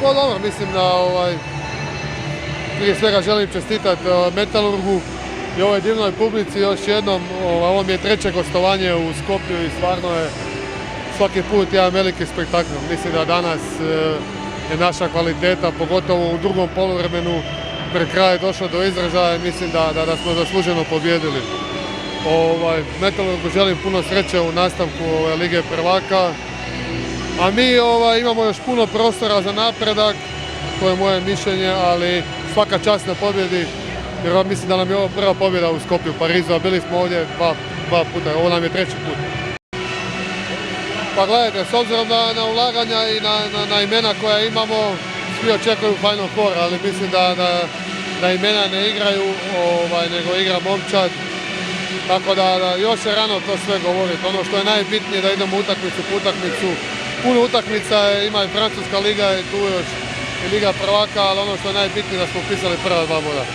Pa dobro, mislim da prije svega želim čestitati Metalurgu i ovoj divnoj publici još jednom. Ovo mi je treće gostovanje u Skopju i stvarno je svaki put jedan veliki spektakl. Mislim da danas je naša kvaliteta, pogotovo u drugom poluvremenu, pred kraj došlo do izražaja i mislim da smo zasluženo pobjedili. Metalurgu želim puno sreće u nastavku Lige prvaka, a mi imamo još puno prostora za napredak, to je moje mišljenje, ali svaka čast na pobjedi, jer mislim da nam je ovo prva pobjeda u Skopju, Parizu, a bili smo ovdje dva puta, ovo nam je treći put. Pa gledajte, s obzirom na ulaganja i na imena koja imamo, svi očekuju Final Four, ali mislim da imena ne igraju, nego igra momčad. Tako da još je rano to sve govoriti. Ono što je najbitnije da idemo utakmicu po utakmicu. Puno utakmica ima i Francuska liga i tu još i Liga prvaka, ali ono što je najbitnije da smo upisali prva 2 boda.